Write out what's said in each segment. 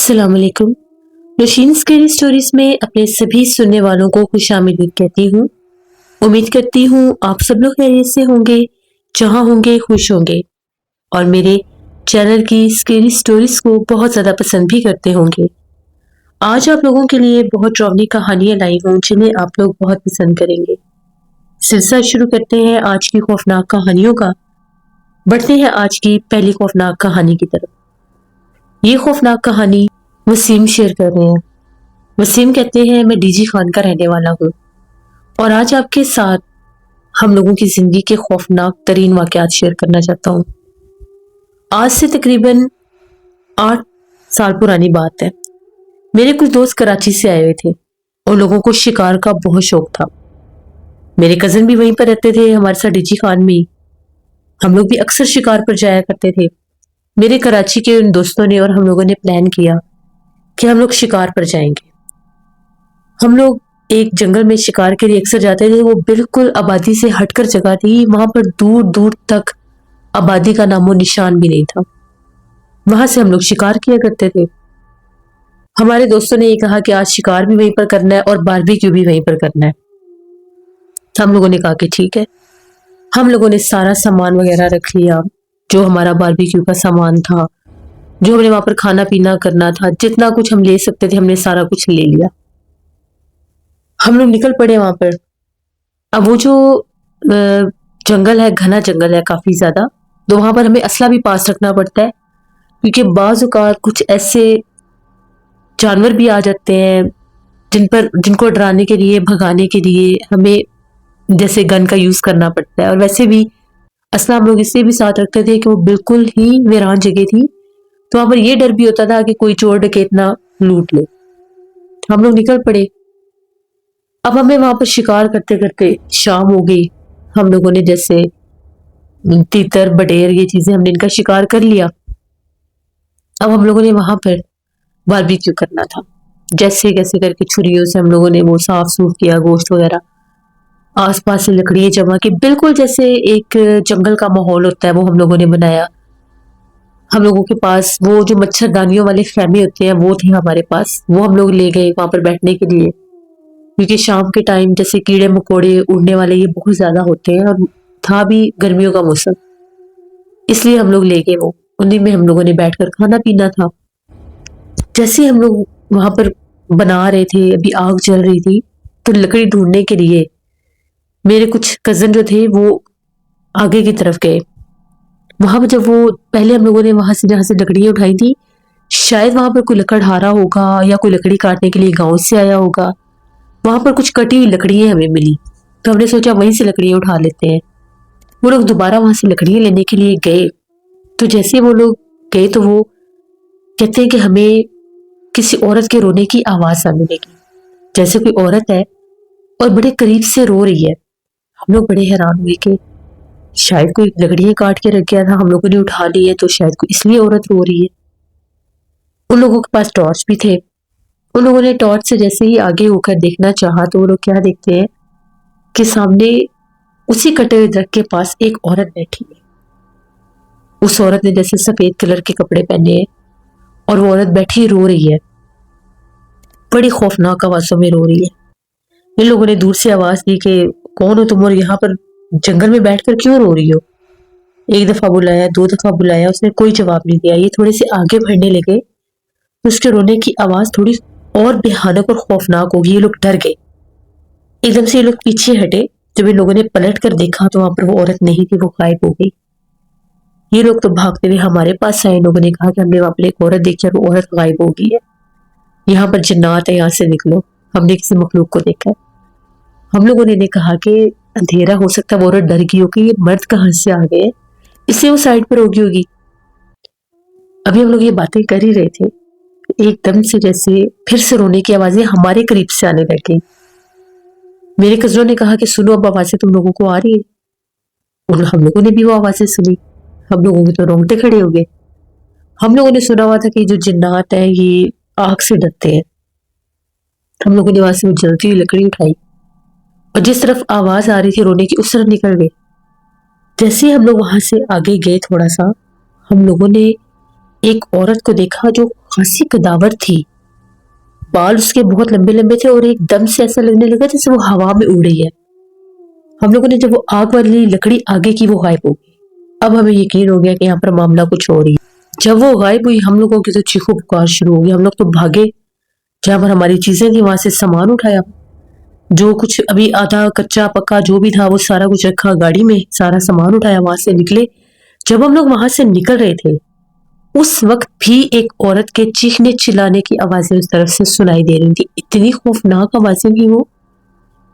अस्सलाम वालेकुम। Nausheen scary stories में अपने सभी सुनने वालों को खुशामदीद कहती हूँ। उम्मीद करती हूँ आप सब लोग खैरियत से होंगे, जहाँ होंगे खुश होंगे और मेरे चैनल की स्कैरी स्टोरीज को बहुत ज़्यादा पसंद भी करते होंगे। आज आप लोगों के लिए बहुत ड्रावनी कहानियाँ लाई हूँ जिन्हें आप लोग बहुत पसंद करेंगे। सिलसिला शुरू करते हैं आज की खौफनाक कहानियों का। बढ़ते हैं आज की पहली खौफनाक कहानी की तरफ। ये खौफनाक कहानी वसीम शेयर कर रहे हैं। वसीम कहते हैं मैं डीजी खान का रहने वाला हूँ और आज आपके साथ हम लोगों की जिंदगी के खौफनाक तरीन वाकयात शेयर करना चाहता हूँ। आज से तकरीबन 8 साल पुरानी बात है। मेरे कुछ दोस्त कराची से आए हुए थे। उन लोगों को शिकार का बहुत शौक था। मेरे कजन भी वहीं पर रहते थे, हमारे साथ डीजी खान में। हम लोग भी अक्सर शिकार पर जाया करते थे। मेरे कराची के उन दोस्तों ने और हम लोगों ने प्लान किया कि हम लोग शिकार पर जाएंगे। हम लोग एक जंगल में शिकार के लिए अक्सर जाते थे। वो बिल्कुल आबादी से हटकर जगह थी। वहां पर दूर दूर तक आबादी का नामो निशान भी नहीं था। वहां से हम लोग शिकार किया करते थे। हमारे दोस्तों ने ये कहा कि आज शिकार भी वहीं पर करना है और बारबेक्यू भी वहीं पर करना है। हम लोगों ने कहा कि ठीक है। हम लोगों ने सारा सामान वगैरह रख लिया, जो हमारा बारबेक्यू का सामान था, जो हमने वहां पर खाना पीना करना था, जितना कुछ हम ले सकते थे हमने सारा कुछ ले लिया। हम लोग निकल पड़े वहां पर। अब वो जो जंगल है, घना जंगल है काफी ज्यादा, तो वहां पर हमें असला भी पास रखना पड़ता है क्योंकि बाज़ औक़ात कुछ ऐसे जानवर भी आ जाते हैं जिनको डराने के लिए, भगाने के लिए हमें जैसे गन का यूज करना पड़ता है। और वैसे भी असला हम लोग इसलिए भी साथ रखते थे कि वो बिल्कुल ही वीरान जगह थी, तो वहां पर यह डर भी होता था कि कोई चोर डकैत ना लूट ले। हम लोग निकल पड़े। अब हमें वहां पर शिकार करते करते शाम हो गई। हम लोगों ने जैसे तीतर, बटेर, ये चीजें हमने इनका शिकार कर लिया। अब हम लोगों ने वहां पर बारबेक्यू करना था। जैसे कैसे करके छुरियों से हम लोगों ने वो साफ सूफ किया, गोश्त वगैरह आसपास से लकड़ियां जमा की, बिल्कुल जैसे एक जंगल का माहौल होता है वो हम लोगों ने बनाया। हम लोगों के पास वो जो मच्छरदानियों वाले खैमे होते हैं वो थे हमारे पास, वो हम लोग ले गए वहां पर बैठने के लिए क्योंकि शाम के टाइम जैसे कीड़े मकोड़े उड़ने वाले ये बहुत ज्यादा होते हैं और था भी गर्मियों का मौसम, इसलिए हम लोग ले गए वो। उन्हीं में हम लोगों ने बैठकर खाना पीना था। जैसे हम लोग वहां पर बना रहे थे, अभी आग जल रही थी, तो लकड़ी ढूंढने के लिए मेरे कुछ कजन जो थे वो आगे की तरफ गए। वहां पर जब वो पहले हम लोगों ने वहां से जहां से लकड़ियां उठाई थी, शायद वहां पर कोई लकड़हारा होगा या कोई लकड़ी काटने के लिए गांव से आया होगा। वहां पर कुछ कटी हुई लकड़ियां हमें मिली, तो हमने सोचा वहीं से लकड़ियां उठा लेते हैं। वो लोग दोबारा वहां से लकड़ियां लेने के लिए गए। तो जैसे वो लोग गए तो वो कहते हैं कि हमें किसी औरत के रोने की आवाज आने लगी, जैसे कोई औरत है और बड़े करीब से रो रही है। हम लोग बड़े हैरान हुए कि शायद कोई लकड़ियां काट के रख गया था, हम लोगों ने उठा ली है, तो शायद कोई इसलिए औरत रो रही है। उन लोगों के पास टॉर्च भी थे। उन लोगों ने टॉर्च से जैसे ही आगे होकर देखना चाहा तो वो लोग क्या देखते हैं कि सामने उसी कटे हुए दरख्त के पास एक औरत बैठी है। उस औरत ने जैसे सफेद कलर के कपड़े पहने हैं और वो औरत बैठी रो रही है, बड़ी खौफनाक आवाजों में रो रही है। इन लोगों ने दूर से आवाज दी कि कौन हो तुम और यहाँ पर जंगल में बैठकर क्यों रो रही हो। एक दफा बुलाया, 2 दफा बुलाया, उसने कोई जवाब नहीं दिया। ये थोड़े से आगे बढ़ने लगे तो उसके रोने की आवाज थोड़ी और भयानक और खौफनाक होगी। ये लोग डर गए। एकदम से ये लोग पीछे हटे। जब इन लोगों ने पलट कर देखा तो वहां पर वो औरत नहीं थी, वो गायब हो गई। ये लोग तो भागते हुए हमारे पास आए। लोगों ने कहा कि हमने वहां पर एक औरत देखी और वो औरत गायब हो गई है, यहाँ पर जिन्नात है, यहाँ से निकलो, हमने किसी मखलूक को देखा है। हम लोगों ने कहा कि अंधेरा हो सकता है, वो औरत डर गई होगी, ये मर्द कहाँ से आ गए, इससे वो साइड पर होगी होगी। अभी हम लोग ये बातें कर ही रहे थे, एकदम से जैसे फिर से रोने की आवाजें हमारे करीब से आने लग गई। मेरे कजनों ने कहा कि सुनो, अब आवाजें तुम लोगों को आ रही है। और हम लोगों ने भी वो आवाजें सुनी। हम लोगों के तो रोंगटे खड़े हो गए। हम लोगों ने सुना हुआ था कि जो जिन्नात है ये आग से डरते हैं। हम लोगों ने वहां से वो जलती हुई लकड़ी उठाई और जिस तरफ आवाज आ रही थी रोने की उस तरफ निकल गए। जैसे हम लोग वहां से आगे गए थोड़ा सा, हम लोगों ने एक औरत को देखा जो خاصی کداور تھی، بال اس کے بہت لمبے لمبے تھے اور ایک دم سے ایسا لگنے لگا جیسے وہ ہوا میں اڑ رہی ہے۔ ہم لوگوں نے جب وہ آگ والی لکڑی آگے کی وہ غائب ہو گئی، اب ہمیں یقین ہو گیا کہ یہاں پر معاملہ کچھ اور ہی۔ جب وہ غائب ہوئی ہم لوگوں کی تو چیخو پکار شروع ہو گئی، ہم لوگ تو بھاگے جہاں پر ہماری چیزیں تھیں، وہاں سے سامان اٹھایا، جو کچھ ابھی آدھا کچا پکا جو بھی تھا وہ سارا کچھ رکھا گاڑی میں، سارا سامان اٹھایا، وہاں سے نکلے۔ جب ہم لوگ وہاں سے نکل رہے تھے اس وقت بھی ایک عورت کے چیخنے چلانے کی آوازیں اس طرف سے سنائی دے رہی تھی، اتنی خوفناک آوازیں تھیں وہ۔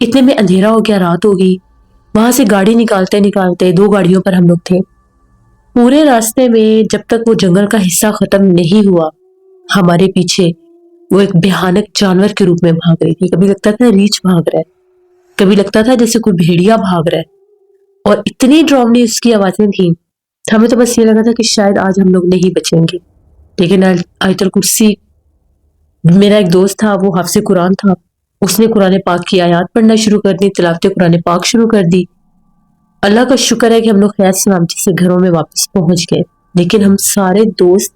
اتنے میں اندھیرا ہو گیا، رات ہو گئی۔ وہاں سے گاڑی نکالتے نکالتے 2 گاڑیوں پر ہم لوگ تھے، پورے راستے میں جب تک وہ جنگل کا حصہ ختم نہیں ہوا ہمارے پیچھے وہ ایک بھیانک جانور کے روپ میں بھاگ رہی تھی۔ کبھی لگتا تھا ریچھ بھاگ رہا ہے، کبھی لگتا تھا جیسے کوئی بھیڑیا بھاگ رہا ہے، اور اتنی ڈراؤنی اس کی آوازیں تھیں، ہمیں تو بس یہ لگا تھا کہ شاید آج ہم لوگ نہیں بچیں گے۔ لیکن آیت الکرسی، میرا ایک دوست تھا وہ حافظ قرآن تھا، اس نے قرآن پاک کی آیات پڑھنا شروع کر دی، تلاوت قرآن پاک شروع کر دی۔ اللہ کا شکر ہے کہ ہم لوگ خیر سلامتی سے گھروں میں واپس پہنچ گئے، لیکن ہم سارے دوست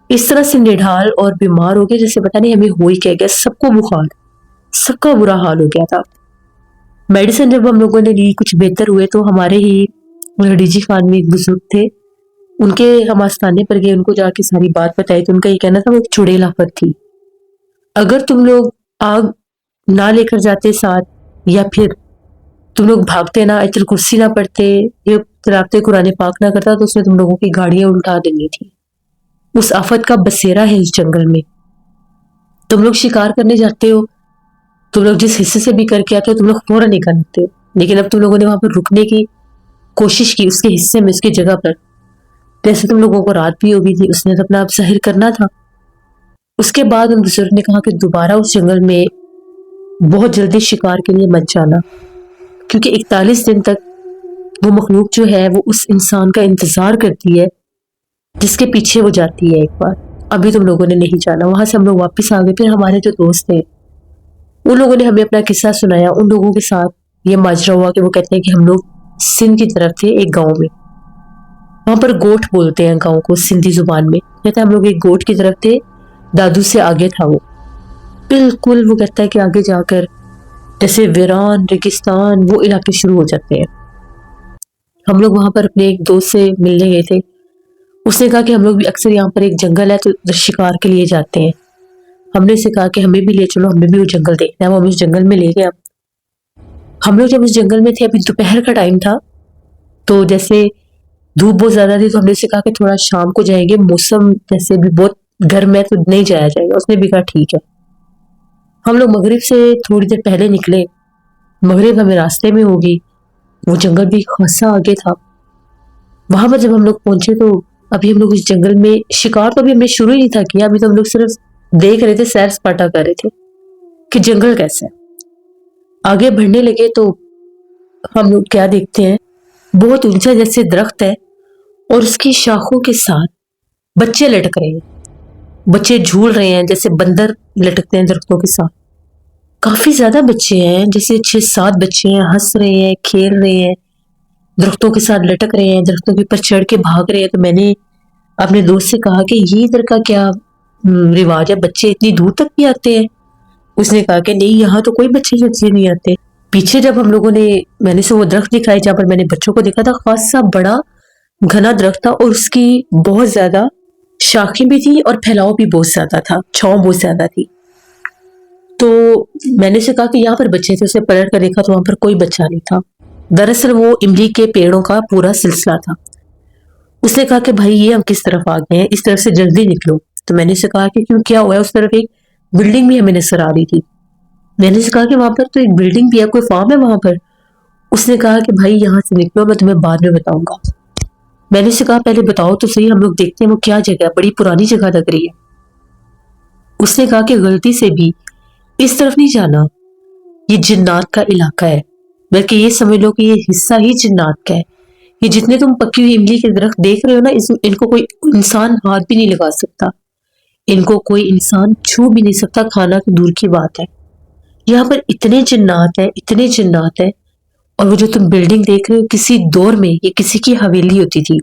اس طرح سے نڈھال اور بیمار ہو گئے جیسے پتہ نہیں ہمیں ہو ہی کیا گیا، سب کو بخار، سب کا برا حال ہو گیا تھا۔ میڈیسن جب ہم لوگوں نے لی کچھ بہتر ہوئے تو ہمارے ہی ڈی جی خان میں ایک بزرگ تھے، ان کے ہم آستانے پر گئے، ان کو جا کے ساری بات بتائی تو ان کا یہ کہنا تھا وہ ایک چڑیل آفت تھی، اگر تم لوگ آگ نہ لے کر جاتے ساتھ یا پھر تم لوگ بھاگتے نہ، آیت الکرسی نہ پڑھتے، یہ تلاوت قرآن پاک نہ کرتا تو اس نے تم لوگوں کی گاڑیاں الٹا دینی تھی۔ اس آفت کا بسیرا ہے اس جنگل میں، تم لوگ شکار کرنے جاتے ہو، تم لوگ جس حصے سے بھی کر کے آتے ہو تم لوگ فوراً نکلتے ہو، لیکن اب تم لوگوں نے وہاں پر رکنے کی کوشش کی اس کے حصے میں، اس کی جگہ پر، جیسے تم لوگوں کو رات بھی ہو گئی تھی، اس نے اپنا اب ظاہر کرنا تھا۔ اس کے بعد ان بزرگ نے کہا کہ دوبارہ اس جنگل میں بہت جلدی شکار کے لیے مت جانا، کیونکہ 41 دن تک وہ مخلوق جو ہے وہ اس انسان کا انتظار کرتی ہے جس کے پیچھے وہ جاتی ہے ایک بار۔ ابھی تم لوگوں نے نہیں جانا۔ وہاں سے ہم لوگ واپس آ گئے، پھر ہمارے جو دوست تھے ان لوگوں نے ہمیں اپنا قصہ سنایا، ان لوگوں کے ساتھ یہ ماجرا ہوا کہ وہ کہتے ہیں کہ ہم لوگ سندھ کی طرف تھے ایک گاؤں میں، وہاں پر گوٹھ بولتے ہیں گاؤں کو سندھی زبان میں، کہتے ہیں ہم لوگ ایک گوٹھ کی طرف تھے، دادو سے آگے تھا وہ بالکل، وہ کہتا ہے کہ آگے جا کر جیسے ویران ریگستان وہ علاقے شروع ہو جاتے ہیں۔ ہم لوگ وہاں پر اپنے ایک دوست سے ملنے گئے تھے، اس نے کہا کہ ہم لوگ بھی اکثر یہاں پر ایک جنگل ہے تو شکار کے لیے جاتے ہیں۔ ہم نے اسے کہا کہ ہمیں بھی لے چلو، ہمیں بھی وہ جنگل دیکھنا ہے، وہ ہمیں اس جنگل میں لے گیا۔ ہم لوگ جب اس جنگل میں تھے ابھی دوپہر کا ٹائم تھا، تو جیسے دھوپ بہت زیادہ تھی تو ہم نے اسے کہا کہ تھوڑا شام کو جائیں گے، موسم جیسے بھی بہت گرم ہے تو نہیں جایا جائے گا، اس نے بھی کہا ٹھیک ہے۔ ہم لوگ مغرب سے تھوڑی دیر پہلے نکلے، مغرب ہمیں راستے میں ہوگی، وہ جنگل بھی خاصا آگے تھا۔ وہاں پر جب ہم لوگ پہنچے تو ابھی ہم لوگ اس جنگل میں شکار تو ابھی ہم نے شروع ہی نہیں تھا کیا، ابھی تو ہم لوگ صرف دیکھ رہے تھے، سیر سپاٹا کر رہے تھے کہ جنگل کیسا ہے۔ آگے بڑھنے لگے تو ہم لوگ کیا دیکھتے ہیں، بہت اونچا جیسے درخت ہے اور اس کی شاخوں کے ساتھ بچے لٹک رہے ہیں، بچے جھول رہے ہیں جیسے بندر لٹکتے ہیں درختوں کے ساتھ۔ کافی زیادہ بچے ہیں، جیسے 6-7 بچے ہیں، ہنس رہے ہیں، کھیل رہے ہیں، درختوں کے ساتھ لٹک رہے ہیں، درختوں کے اوپر چڑھ کے بھاگ رہے ہیں۔ تو میں نے اپنے دوست سے کہا کہ یہ ادھر کا کیا رواج ہے، بچے اتنی دور تک بھی آتے ہیں؟ اس نے کہا کہ نہیں، یہاں تو کوئی بچے نہیں آتے۔ پیچھے جب ہم لوگوں نے، میں نے سے وہ درخت دکھائی جہاں پر میں نے بچوں کو دیکھا تھا، خاصا بڑا گھنا درخت تھا اور اس کی بہت زیادہ شاخیں بھی تھی اور پھیلاؤ بھی بہت زیادہ تھا، چھاؤں بہت زیادہ تھی۔ تو میں نے سے کہا کہ یہاں پر بچے تھے، اسے پلٹ کر دیکھا تو وہاں پر کوئی بچہ نہیں تھا، دراصل وہ املی کے پیڑوں کا پورا سلسلہ تھا۔ اس نے کہا کہ بھائی یہ ہم کس طرف آ گئے ہیں، اس طرف سے جلدی نکلو۔ تو میں نے سے کہا کہ کیوں، کیا ہوا ہے؟ اس طرف ایک بلڈنگ بھی ہمیں نظر آ رہی تھی۔ میں نے سے کہا کہ وہاں پر تو ایک بلڈنگ بھی ہے، کوئی فارم ہے وہاں پر؟ اس نے کہا کہ بھائی یہاں سے نکلو، میں تمہیں بعد میں بتاؤں گا۔ میں نے سے کہا پہلے بتاؤ تو صحیح، ہم لوگ دیکھتے ہیں وہ کیا جگہ ہے، بڑی پرانی جگہ لگ رہی ہے۔ اس نے کہا کہ غلطی سے بھی اس طرف نہیں جانا، یہ جنات کا علاقہ ہے، بلکہ یہ سمجھ لو کہ یہ حصہ ہی جنات کا ہے۔ یہ جتنے تم پکی ہوئی املی کے درخت دیکھ رہے ہو نا، ان کو کوئی انسان ہاتھ بھی نہیں لگا سکتا، ان کو کوئی انسان چھو بھی نہیں سکتا، کھانا تو دور کی بات ہے۔ یہاں پر اتنے جنات ہیں، اتنے جنات ہیں، اور وہ جو تم بلڈنگ دیکھ رہے ہو کسی دور میں یہ کسی کی حویلی ہوتی تھی،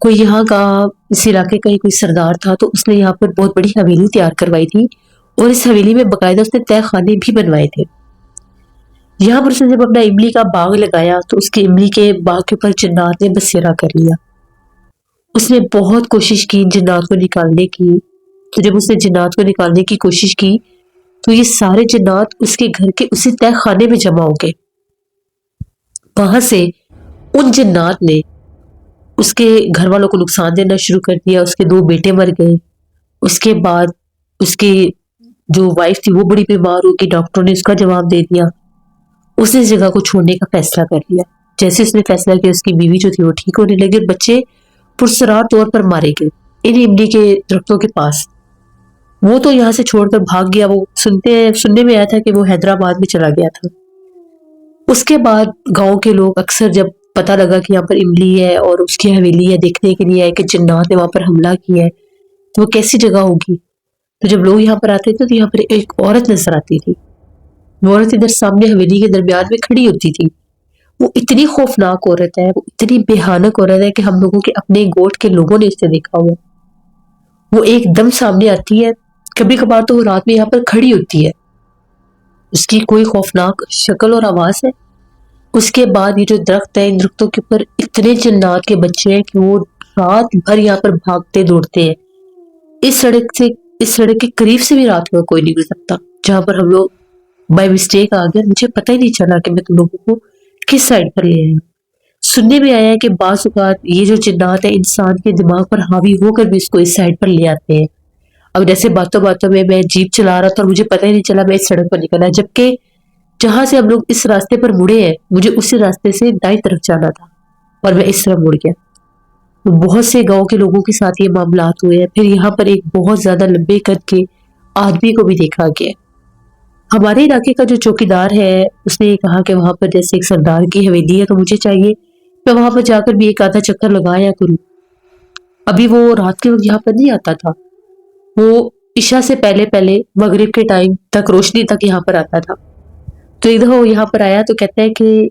कोई यहाँ का इस इलाके का ही कोई सरदार था, तो उसने यहाँ पर बहुत बड़ी हवेली तैयार करवाई थी और इस हवेली में बकायदा उसने तय खाने भी बनवाए थे। यहाँ पर उसने जब अपना इमली का बाग लगाया तो उसके इमली के बाग के ऊपर जिन्नात ने बसेरा कर लिया। उसने बहुत कोशिश की जिन्नात को निकालने की। तो जब उसने जिन्नात को निकालने की कोशिश की तो ये सारे जिन्नात उसके घर के उसी तय खाने में जमा हो गए। वहां से उन जिन्नात ने उसके घर वालों को नुकसान देना शुरू कर दिया। उसके 2 बेटे मर गए। उसके बाद उसकी जो वाइफ थी वो बड़ी बीमार हो गई। डॉक्टरों ने उसका जवाब दे दिया। उसने इस जगह को छोड़ने का फैसला कर लिया। जैसे उसने फैसला किया उसकी बीवी जो थी वो ठीक होने लगी और बच्चे पुरस्कार तौर पर मारे गए इन इमली के दरख्तों के पास। वो तो यहाँ से छोड़कर भाग गया। वो सुनने में आया था कि वो हैदराबाद में चला गया था। उसके बाद गांव के लोग अक्सर जब पता लगा कि यहाँ पर इमली है और उसकी हवेली है देखने के लिए आए कि जिन्नात ने वहां पर हमला किया है, तो वो कैसी जगह होगी। तो जब लोग यहाँ पर आते थे तो यहाँ पर एक औरत नजर आती थी। वो औरत इधर सामने हवेली के दरमियान में खड़ी होती थी। वो इतनी खौफनाक औरत है, वो इतनी भयानक औरत है कि हम लोगों के अपने गोट के लोगों ने इसे देखा हुआ। वो एकदम सामने आती है। कभी कभार तो वो रात में यहाँ पर खड़ी होती है। उसकी कोई खौफनाक शक्ल और आवाज है। उसके बाद ये जो दरख्त है, इन दरख्तों के ऊपर इतने जिन्नात के बच्चे हैं कि वो रात भर यहाँ पर भागते दौड़ते हैं। इस सड़क के करीब से भी रात में कोई नहीं गुजरता। जहां पर हम लोग बाय मिस्टेक आ गए, मुझे पता ही नहीं चला कि मैं तुम लोगों को किस साइड पर ले आया। सुनने में आया है कि बाज़ औक़ात ये जो जिन्नात है इंसान के दिमाग पर हावी होकर भी इसको इस साइड पर ले आते हैं। अब जैसे बातों बातों में मैं जीप चला रहा था और मुझे पता ही नहीं चला मैं इस सड़क पर निकला, जबकि जहां से हम लोग इस रास्ते पर मुड़े हैं मुझे उसी रास्ते से दाई तरफ जाना था और मैं इस तरफ मुड़ गया। तो बहुत से गांव के लोगों के साथ ये मामलात हुए हैं। फिर यहाँ पर एक बहुत ज्यादा लंबे कद के आदमी को भी देखा गया। हमारे इलाके का जो चौकीदार है उसने ये कहा कि वहां पर जैसे एक सरदार की हवेली है तो मुझे चाहिए मैं वहां पर जाकर भी एक आधा चक्कर लगाया करूं। अभी वो रात के वक्त यहाँ पर नहीं आता था। वो इशा से पहले पहले मगरिब के टाइम तक रोशनी तक यहाँ पर आता था। तो इधर वो यहाँ पर आया तो कहता है कि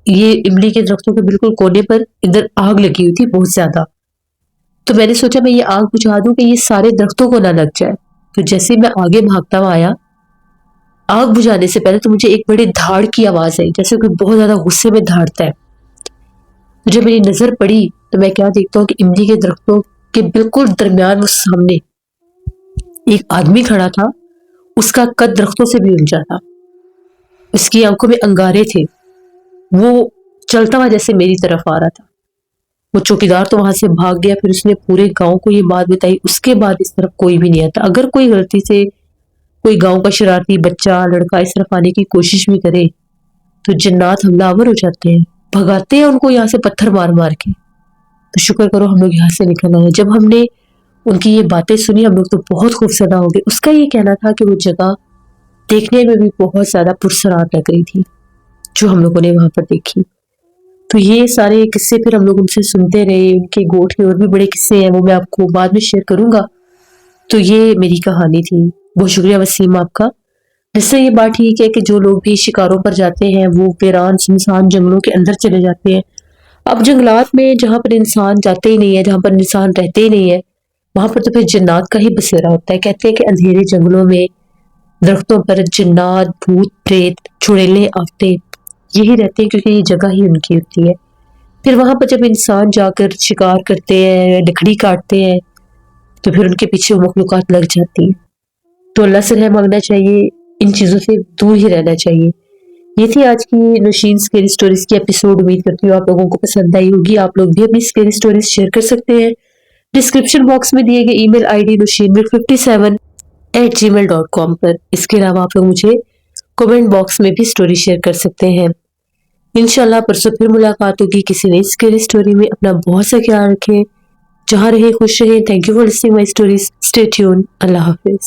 ये इमली के दरख्तों के बिल्कुल कोने पर इधर आग लगी हुई थी बहुत ज्यादा। तो मैंने सोचा मैं ये आग बुझा दूं कि ये सारे दरख्तों को ना लग जाए। तो जैसे मैं आगे भागता हुआ आया, आग बुझाने से पहले तो मुझे एक बड़ी धाड़ की आवाज आई, जैसे कोई बहुत ज्यादा गुस्से में धाड़ता है। तो जब मेरी नजर पड़ी तो मैं क्या देखता हूँ कि इमली के दरख्तों के बिल्कुल दरमियान वो सामने एक आदमी खड़ा था। उसका कद दरख्तों से भी ऊंचा था। उसकी आंखों में अंगारे थे। वो चलता हुआ जैसे मेरी तरफ आ रहा था। वो चौकीदार तो वहां से भाग गया। फिर उसने पूरे गांव को ये बात बताई। उसके बाद इस तरफ कोई भी नहीं आता। अगर कोई गलती से कोई गांव का शरारती बच्चा लड़का इस तरफ आने की कोशिश भी करे तो जिन्नात हमलावर हो जाते हैं, भगाते हैं उनको यहाँ से पत्थर मार मार के। तो शुक्र करो हम लोग यहाँ से निकल आए। जब हमने उनकी ये बातें सुनी हम लोग तो बहुत खूबसदा हो गए। उसका ये कहना था कि वो जगह देखने में भी बहुत ज्यादा पुरसरार लग रही थी जो हम लोगों ने वहां पर देखी। तो ये सारे किस्से फिर हम लोग उनसे सुनते रहे। उनके गोठ के और भी बड़े किस्से हैं, वो मैं आपको बाद में शेयर करूंगा। तो ये मेरी कहानी थी। बहुत शुक्रिया वसीम आपका। जिससे ये बात ठीक है कि जो लोग भी शिकारों पर जाते हैं वो वीरान सुनसान जंगलों के अंदर चले जाते हैं। अब जंगलात में जहां पर इंसान जाते ही नहीं है, जहां पर इंसान रहते ही नहीं है, वहां पर तो फिर जिन्नात का ही बसेरा होता है। कहते हैं कि अंधेरे जंगलों में दरख्तों पर जिन्नात, भूत, प्रेत, चुड़ैलें, आफते यही रहते हैं क्योंकि ये जगह ही उनकी होती है। फिर वहां पर जब इंसान जाकर शिकार करते हैं, लकड़ी काटते हैं, तो फिर उनके पीछे मखलूकात लग जाती है। तो अल्लाह से रहम मांगना चाहिए, इन चीजों से दूर ही रहना चाहिए। ये थी आज की नौशीन स्केरी स्टोरीज की एपिसोड। उम्मीद करती हूँ आप लोगों को पसंद आई होगी। आप लोग भी अपनी स्केरी स्टोरीज शेयर कर सकते हैं। डिस्क्रिप्शन बॉक्स में दिए गए ईमेल आईडी nushinmir57@gmail.com पर। इसके अलावा आप लोग मुझे कमेंट बॉक्स में भी स्टोरी शेयर कर सकते हैं। इंशाल्लाह परसों फिर मुलाकात होगी किसी नई स्केरी स्टोरी में। अपना बहुत सा ख्याल रखें। जहां रहे खुश रहें। Thank you for listening my stories. Stay tune. Allah Hafiz.